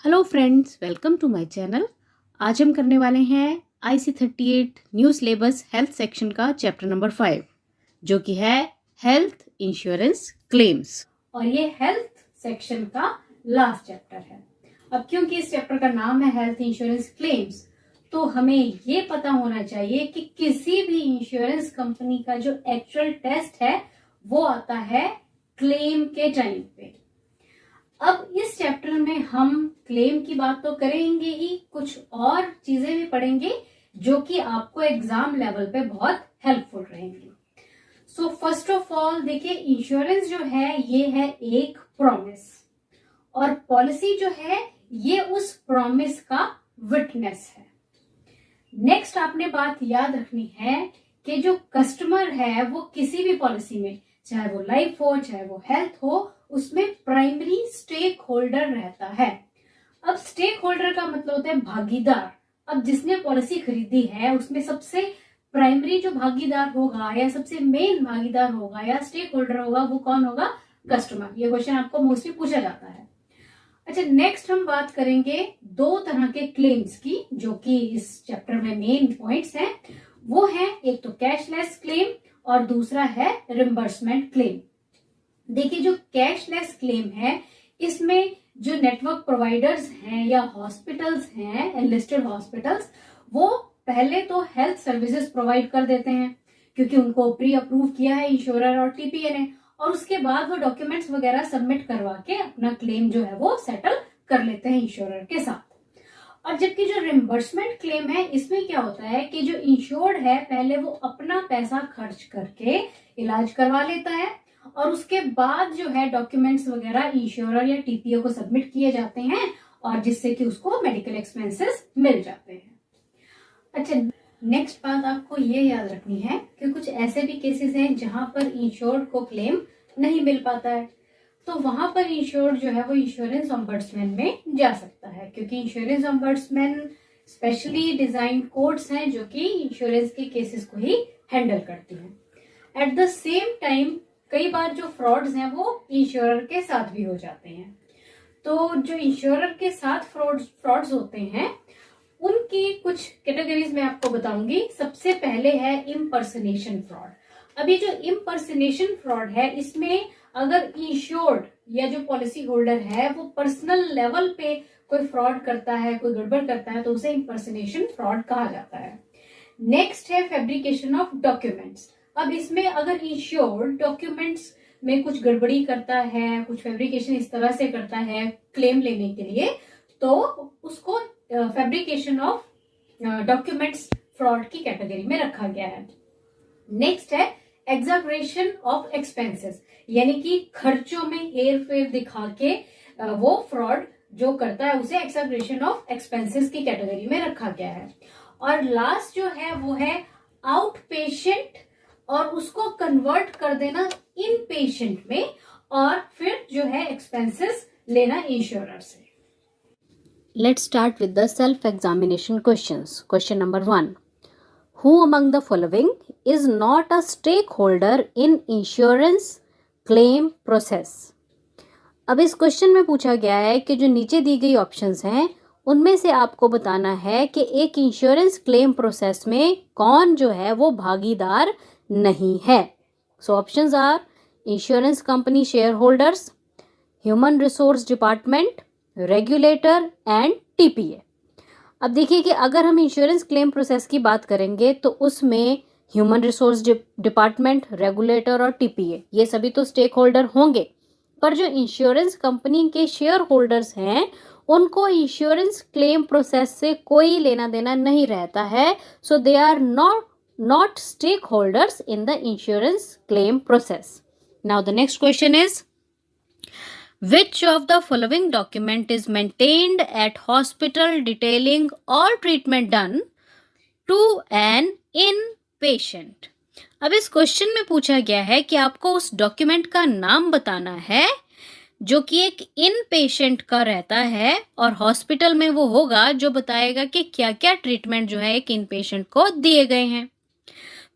Hello friends, welcome to my channel. आज हम करने वाले हैं IC38 new syllabus health section का चैप्टर नंबर 5, जो कि है हेल्थ इंश्योरेंस क्लेम्स। और ये हेल्थ सेक्शन का लास्ट चैप्टर है। अब क्योंकि इस चैप्टर का नाम है हेल्थ इंश्योरेंस क्लेम्स, तो हमें ये पता होना चाहिए कि किसी भी इंश्योरेंस कंपनी का जो एक्चुअल टेस्ट है वो आता है क्लेम के टाइम पे। अब इस चैप्टर में हम क्लेम की बात तो करेंगे ही, कुछ और चीजें भी पढ़ेंगे जो कि आपको एग्जाम लेवल पे बहुत हेल्पफुल रहेंगी। सो फर्स्ट ऑफ ऑल देखिए, इंश्योरेंस जो है ये है एक प्रॉमिस, और पॉलिसी जो है ये उस प्रॉमिस का विटनेस है। नेक्स्ट आपने बात याद रखनी है कि जो कस्टमर है वो किसी भी पॉलिसी में, चाहे वो लाइफ हो चाहे वो हेल्थ हो, उसमें प्राइमरी स्टेक होल्डर रहता है। अब स्टेक होल्डर का मतलब होता है भागीदार। अब जिसने पॉलिसी खरीदी है उसमें सबसे प्राइमरी जो भागीदार होगा या सबसे मेन भागीदार होगा या स्टेक होल्डर होगा, वो कौन होगा? कस्टमर। ये क्वेश्चन आपको मोस्टली पूछा जाता है। अच्छा, नेक्स्ट हम बात करेंगे दो तरह के क्लेम्स की, जो कि इस चैप्टर में मेन पॉइंट्स हैं। वो है एक तो कैशलेस क्लेम और दूसरा है रिम्बर्समेंट क्लेम। देखिए, जो कैशलेस क्लेम है इसमें जो नेटवर्क प्रोवाइडर्स हैं या हॉस्पिटल्स हैं, एनलिस्टेड हॉस्पिटल्स, वो पहले तो हेल्थ सर्विसेज प्रोवाइड कर देते हैं क्योंकि उनको प्री अप्रूव किया है इंश्योरर और टीपीए ने, और उसके बाद वो डॉक्यूमेंट्स वगैरह सबमिट करवा के अपना क्लेम जो है वो सेटल कर लेते हैं इंश्योरर के साथ। और जबकि जो रिम्बर्समेंट क्लेम है, इसमें क्या होता है कि जो इंश्योर्ड है पहले वो अपना पैसा खर्च करके इलाज करवा लेता है और उसके बाद जो है डॉक्यूमेंट्स वगैरह इंश्योरर या टीपीओ को सबमिट किए जाते हैं, और जिससे कि उसको मेडिकल एक्सपेंसेस मिल जाते हैं। अच्छा, नेक्स्ट बात आपको ये याद रखनी है कि कुछ ऐसे भी केसेस हैं जहां पर इंश्योर्ड को क्लेम नहीं मिल पाता है, तो वहां पर इंश्योर्ड जो है वो इंश्योरेंस ऑम्बड्समैन में जा सकता है, क्योंकि insurance ombudsman specially design codes हैं जो कि इंश्योरेंस के केसेस को ही हैंडल करती हैं। एट द सेम टाइम कई बार जो फ्रॉड्स हैं वो इंश्योरर के साथ भी हो जाते हैं। तो जो इंश्योरर के साथ फ्रॉड्स होते हैं उनकी कुछ कैटेगरीज मैं आपको बताऊंगी। सबसे पहले है इम्पर्सनेशन फ्रॉड। अभी जो इम्पर्सनेशन फ्रॉड है, इसमें अगर इंश्योर्ड या जो पॉलिसी होल्डर है वो पर्सनल लेवल पे कोई फ्रॉड करता है, कोई गड़बड़ करता है, तो उसे इम्पर्सनेशन फ्रॉड कहा जाता है। नेक्स्ट है फैब्रिकेशन ऑफ डॉक्यूमेंट्स। अब इसमें अगर इंश्योर्ड डॉक्यूमेंट्स में कुछ गड़बड़ी करता है, कुछ फैब्रिकेशन इस तरह से करता है क्लेम लेने के लिए, तो उसको फैब्रिकेशन ऑफ डॉक्यूमेंट्स फ्रॉड की कैटेगरी में रखा गया है। नेक्स्ट है एग्जैगरेशन ऑफ एक्सपेंसेस, यानी कि खर्चों में हेर फेर दिखा के वो फ्रॉड जो करता है उसे एग्जैगरेशन ऑफ एक्सपेंसेस की कैटेगरी में रखा गया है। और लास्ट जो है वो है आउट पेशेंट, और उसको कन्वर्ट कर देना इन पेशेंट में, और फिर जो है एक्सपेंसेस लेना इंश्योरर से। Let's start with the self-examination questions. Question number 1. Who among the following is not a stakeholder in insurance claim process? अब इस क्वेश्चन में पूछा गया है कि जो नीचे दी गई ऑप्शंस हैं उनमें से आपको बताना है कि एक इंश्योरेंस क्लेम प्रोसेस में कौन जो है वो भागीदार नहीं है। So options are insurance company shareholders, human resource department, regulator and TPA. अब देखिए कि अगर हम इंश्योरेंस क्लेम प्रोसेस की बात करेंगे तो उसमें ह्यूमन रिसोर्स डिपार्टमेंट, रेगुलेटर और टीपीए ये सभी तो स्टेक होल्डर होंगे, पर जो इंश्योरेंस कंपनी के शेयर होल्डर्स हैं उनको इंश्योरेंस क्लेम प्रोसेस से कोई लेना देना नहीं रहता है। So they are not stakeholders in the insurance claim process. Now the next question is, which of the following document is maintained at hospital detailing all treatment done to an inpatient? अब इस question में पूछा गया है कि आपको उस document का नाम बताना है जो कि एक इन पेशेंट का रहता है, और हॉस्पिटल में वो होगा जो बताएगा कि क्या क्या ट्रीटमेंट जो है एक इन पेशेंट को दिए गए हैं।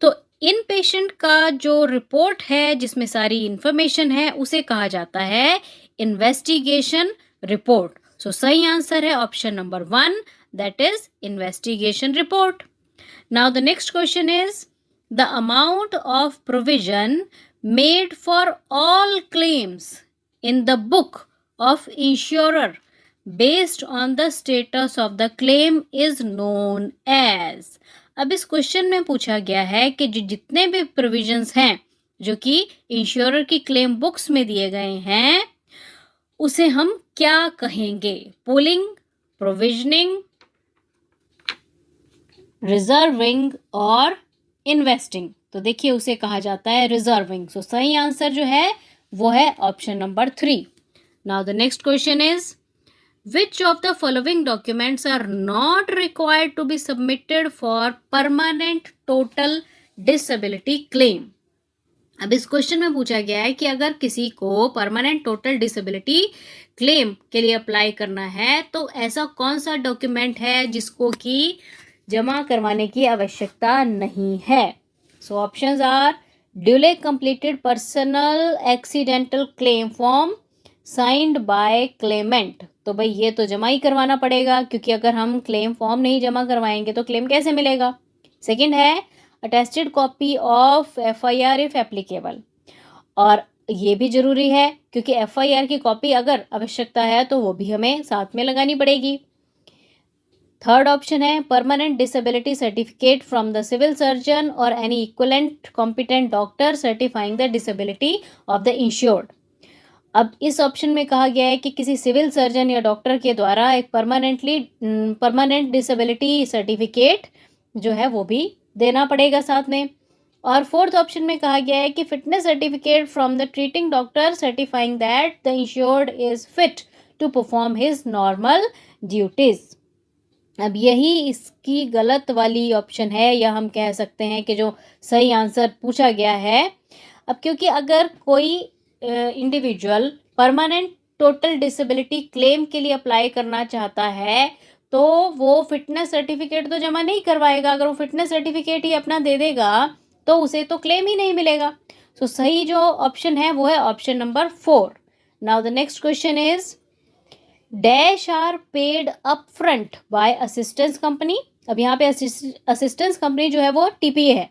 तो इन पेशेंट का जो रिपोर्ट है जिसमें सारी इंफॉर्मेशन है उसे कहा जाता है इन्वेस्टिगेशन रिपोर्ट। सो सही आंसर है option number 1, that is investigation report. Now the next question is the amount of provision made for all claims in the book of insurer based on the status of the claim is known as. अब इस question में पूछा गया है कि जो जितने भी प्रोविजंस हैं जो कि इंश्योरर की क्लेम बुक्स में दिए गए हैं उसे हम क्या कहेंगे? पूलिंग, प्रोविजनिंग, रिजर्विंग और इन्वेस्टिंग. तो देखिए उसे कहा जाता है रिजर्विंग. सो सही आंसर जो है वो है option number 3. Now the next question is which of the following documents are not required to be submitted for permanent total disability claim. अब इस क्वेश्चन में पूछा गया है कि अगर किसी को परमानेंट टोटल डिसेबिलिटी क्लेम के लिए अप्लाई करना है तो ऐसा कौन सा डॉक्यूमेंट है जिसको कि जमा करवाने की आवश्यकता नहीं है. So options are duly completed personal accidental claim form signed by claimant. तो भाई ये तो जमा ही करवाना पड़ेगा क्योंकि अगर हम क्लेम फॉर्म नहीं जमा करवाएंगे तो क्लेम कैसे मिलेगा. सेकंड है attested copy of FIR if applicable. और ये भी जरूरी है क्योंकि एफआईआर की कॉपी अगर आवश्यकता है तो वो भी हमें साथ में लगानी पड़ेगी. थर्ड ऑप्शन है permanent disability certificate from the civil surgeon और any equivalent competent doctor certifying the disability of the insured. अब इस ऑप्शन में कहा गया है कि किसी सिविल सर्जन या डॉक्टर के द्वारा एक परमानेंट डिसेबिलिटी सर्टिफिकेट जो है वो भी देना पड़ेगा साथ में. और फोर्थ ऑप्शन में कहा गया है कि fitness certificate from the treating doctor certifying that the insured is fit to perform his normal duties. अब यही इसकी गलत वाली ऑप्शन है या हम कह सकते हैं कि जो सही आंसर पूछा गया है. अब क्योंकि अगर कोई individual permanent total disability claim के लिए अप्लाई करना चाहता है तो वो फिटनेस सर्टिफिकेट तो जमा नहीं करवाएगा. अगर वो फिटनेस सर्टिफिकेट ही अपना दे देगा तो उसे तो क्लेम ही नहीं मिलेगा. सो सही जो ऑप्शन है वो है option number 4. Now the next question is dash are paid upfront by assistance company. अब यहाँ पे असिस्टेंस कंपनी जो है वो टीपीए है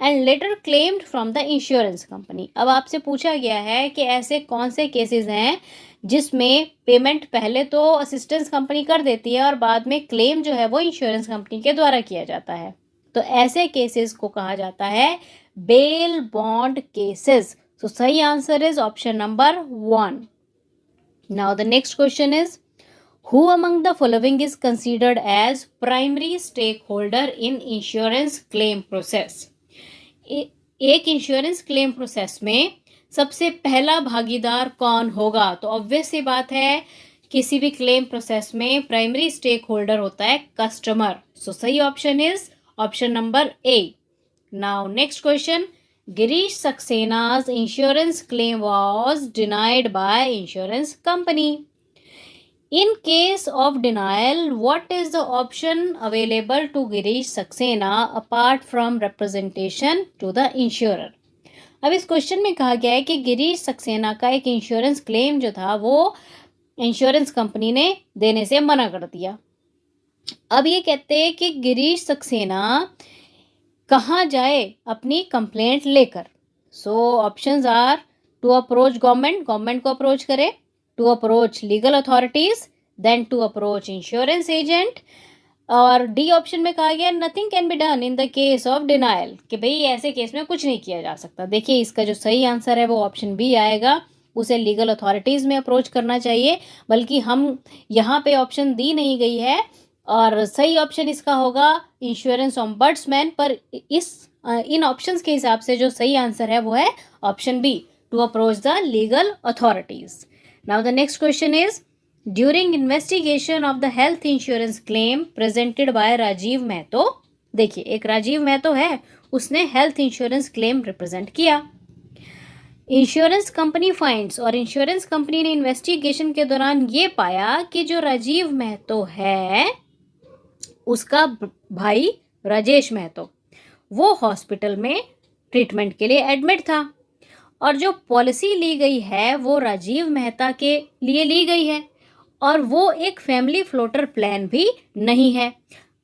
and later claimed from the insurance company. अब आपसे पूछा गया है कि ऐसे कौन से केसेस हैं जिसमें पेमेंट पहले तो असिस्टेंस कंपनी कर देती है और बाद में क्लेम जो है वो इंश्योरेंस कंपनी के द्वारा किया जाता है. तो ऐसे केसेस को कहा जाता है बेल बॉन्ड केसेस. सो सही answer is option number 1. Now the next question is who among the following is considered as primary stakeholder in insurance claim process. एक इंश्योरेंस क्लेम प्रोसेस में सबसे पहला भागीदार कौन होगा? तो ऑब्वियस सी बात है किसी भी क्लेम प्रोसेस में प्राइमरी स्टेक होल्डर होता है कस्टमर. सो सही option is option number A. Now next question Girish Saxena's insurance claim was denied by insurance company. In case of denial, what is the option available to Girish Saxena apart from representation to the insurer? अब इस question में कहा गया है कि गिरीश सक्सेना का एक insurance claim जो था वो इंश्योरेंस कंपनी ने देने से मना कर दिया. अब ये कहते हैं कि गिरीश सक्सेना कहाँ जाए अपनी कंप्लेंट लेकर. So options are to approach government को अप्रोच करे, to approach legal authorities, then to approach insurance agent. और डी ऑप्शन में कहा गया nothing can be done in the case of denial, कि भाई ऐसे केस में कुछ नहीं किया जा सकता. देखिए इसका जो सही आंसर है वो ऑप्शन बी आएगा. उसे लीगल अथॉरिटीज़ में अप्रोच करना चाहिए, बल्कि हम यहाँ पे ऑप्शन दी नहीं गई है और सही ऑप्शन इसका होगा इंश्योरेंस ऑम्बड्समैन. पर इन ऑप्शंस के हिसाब से जो सही आंसर है वो है option B, to approach the legal authorities. Now the next question is during investigation of the health insurance claim presented by Rajiv Mahato. देखिए एक राजीव महतो है, उसने हेल्थ इंश्योरेंस क्लेम रिप्रेजेंट किया. इंश्योरेंस कंपनी फाइंड्स, और इंश्योरेंस कंपनी ने इन्वेस्टिगेशन के दौरान ये पाया कि जो राजीव महतो है उसका भाई राजेश महतो वो हॉस्पिटल में ट्रीटमेंट के लिए एडमिट था और जो पॉलिसी ली गई है वो राजीव मेहता के लिए ली गई है और वो एक फैमिली फ्लोटर प्लान भी नहीं है।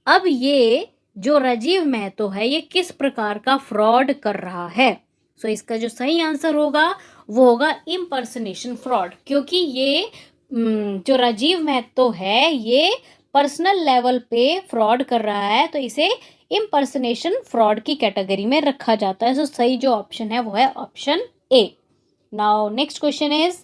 अब ये जो राजीव महतो है ये किस प्रकार का फ्रॉड कर रहा है? सो इसका जो सही आंसर होगा वो होगा इम्पर्सनेशन फ्रॉड, क्योंकि ये जो राजीव महतो है ये पर्सनल लेवल पे फ्रॉड कर रहा है, तो इसे इम्पर्सनेशन फ्रॉड की कैटेगरी में रखा जाता है। सो सही जो ऑप्शन है वो है option A. Now next question is,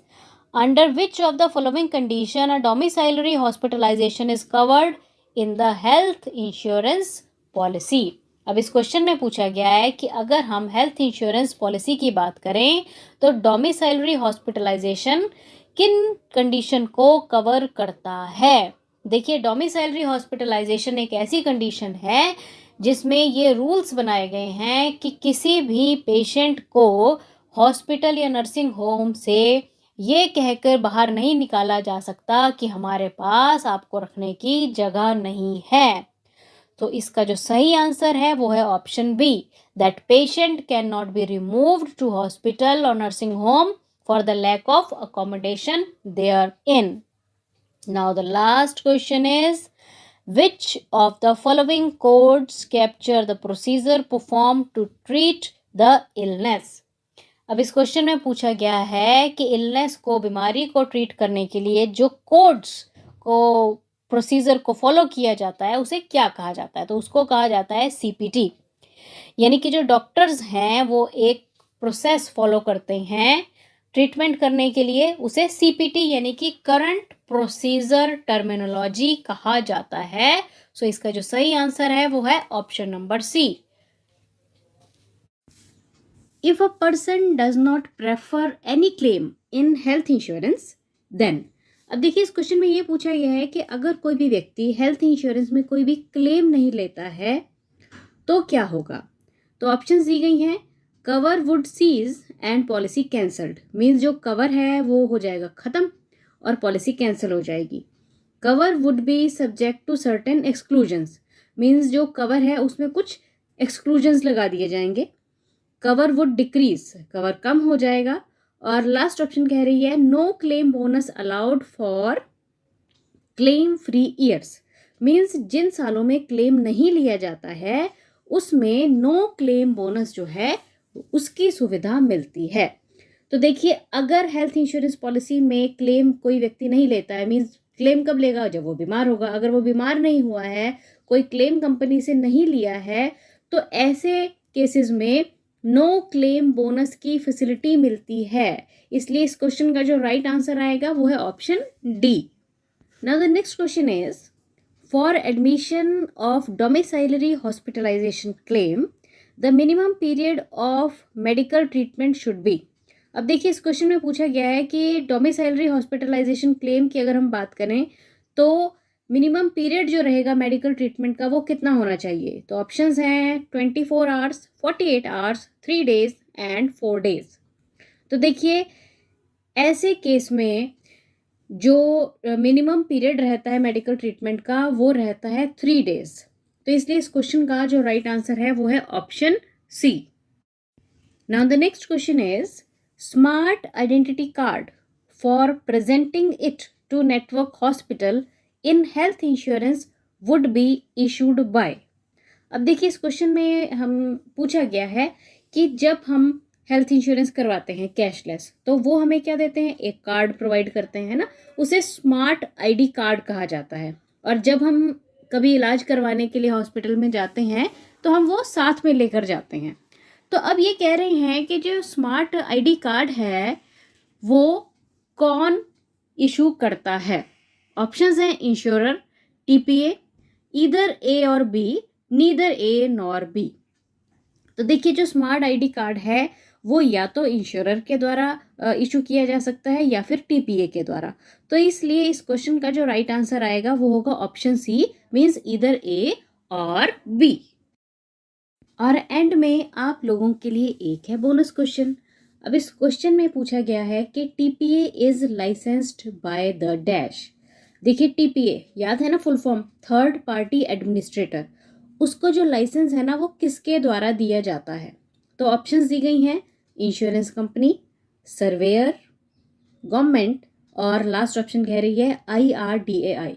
under which of the following condition a domiciliary hospitalization is covered in the health insurance policy? अब इस क्वेश्चन में पूछा गया है कि अगर हम हेल्थ इंश्योरेंस पॉलिसी की बात करें तो डोमिसाइलरी हॉस्पिटलाइजेशन किन कंडीशन को कवर करता है? देखिए, डोमिसाइलरी हॉस्पिटलाइजेशन एक ऐसी कंडीशन है जिसमें ये रूल्स बनाए गए हैं कि किसी भी पेशेंट को हॉस्पिटल या नर्सिंग होम से ये कहकर बाहर नहीं निकाला जा सकता कि हमारे पास आपको रखने की जगह नहीं है। तो इसका जो सही आंसर है वो है option B, that patient can not be removed to hospital और nursing home for the lack of accommodation therein. Now the last question is, which of the following codes capture the procedure performed to treat the illness? अब इस question में पूछा गया है कि illness को, बीमारी को ट्रीट करने के लिए जो कोड्स को, प्रोसीजर को फॉलो किया जाता है उसे क्या कहा जाता है? तो उसको कहा जाता है सीपीटी। यानी कि जो डॉक्टर्स हैं वो एक प्रोसेस फॉलो करते हैं ट्रीटमेंट करने के लिए, उसे सीपीटी यानी कि करंट प्रोसीजर टर्मिनोलॉजी कहा जाता है। सो इसका जो सही आंसर है वो है option number C. If a person does not prefer any claim in health insurance then, अब देखिए इस क्वेश्चन में ये पूछा गया है कि अगर कोई भी व्यक्ति हेल्थ इंश्योरेंस में कोई भी क्लेम नहीं लेता है तो क्या होगा? तो ऑप्शंस दी गई हैं, cover would cease and policy cancelled, means जो कवर है वो हो जाएगा ख़त्म और पॉलिसी कैंसिल हो जाएगी। Cover would be subject to certain exclusions, means जो कवर है उसमें कुछ एक्सक्लूजन्स लगा दिए जाएंगे। कवर वुड डिक्रीज, कवर कम हो जाएगा। और लास्ट ऑप्शन कह रही है no claim bonus allowed for claim free years, means जिन सालों में क्लेम नहीं लिया जाता है उसमें नो क्लेम बोनस जो है उसकी सुविधा मिलती है। तो देखिए, अगर हेल्थ इंश्योरेंस पॉलिसी में क्लेम कोई व्यक्ति नहीं लेता है, मीन्स क्लेम कब लेगा? जब वो बीमार होगा। अगर वो बीमार नहीं हुआ है, कोई क्लेम कंपनी से नहीं लिया है, तो ऐसे केसेस में नो क्लेम बोनस की फैसिलिटी मिलती है। इसलिए इस क्वेश्चन का जो राइट आंसर आएगा वो है option D. Now the next question is, for admission of domiciliary hospitalization claim the minimum period of medical treatment should be. अब देखिए इस क्वेश्चन में पूछा गया है कि डोमिसाइलरी हॉस्पिटलाइजेशन क्लेम की अगर हम बात करें तो मिनिमम पीरियड जो रहेगा मेडिकल ट्रीटमेंट का वो कितना होना चाहिए? तो ऑप्शंस हैं 24 hours, 48 hours, 3 days and 4 days. तो देखिए ऐसे केस में जो मिनिमम पीरियड रहता है मेडिकल ट्रीटमेंट का वो रहता है 3 डेज। तो इसलिए इस क्वेश्चन का जो राइट आंसर है वो है option C. Now the next question is, smart identity card for presenting it to network hospital in health insurance would be issued by. अब देखिए इस क्वेश्चन में हम पूछा गया है कि जब हम हेल्थ इंश्योरेंस करवाते हैं कैशलेस तो वो हमें क्या देते हैं? एक कार्ड प्रोवाइड करते हैं ना, उसे स्मार्ट आईडी कार्ड कहा जाता है। और जब हम कभी इलाज करवाने के लिए हॉस्पिटल में जाते हैं तो हम वो साथ में लेकर जाते हैं। तो अब ये कह रहे हैं कि जो स्मार्ट आईडी कार्ड है वो कौन इशू करता है? ऑप्शंस हैं insurer, TPA, either A or B, neither A nor B. तो देखिए जो स्मार्ट आईडी कार्ड है वो या तो इंश्योरर के द्वारा इशू किया जा सकता है या फिर टीपीए के द्वारा। तो इसलिए इस क्वेश्चन का जो राइट आंसर आएगा वो होगा option C, means either A or B. और एंड में आप लोगों के लिए एक है बोनस क्वेश्चन। अब इस क्वेश्चन में पूछा गया है कि TPA is licensed by the dash. देखिए टीपीए याद है ना, full form third party administrator. उसको जो लाइसेंस है ना वो किसके द्वारा दिया जाता है? तो ऑप्शंस दी गई हैं इंश्योरेंस कंपनी, सर्वेयर, गवर्नमेंट और लास्ट ऑप्शन कह रही है IRDAI।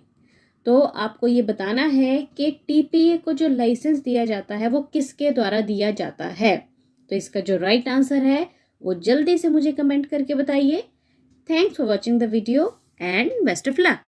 तो आपको ये बताना है कि TPA को जो लाइसेंस दिया जाता है वो किसके द्वारा दिया जाता है। तो इसका जो राइट आंसर है वो जल्दी से मुझे कमेंट करके बताइए। Thanks for watching the video and best of luck.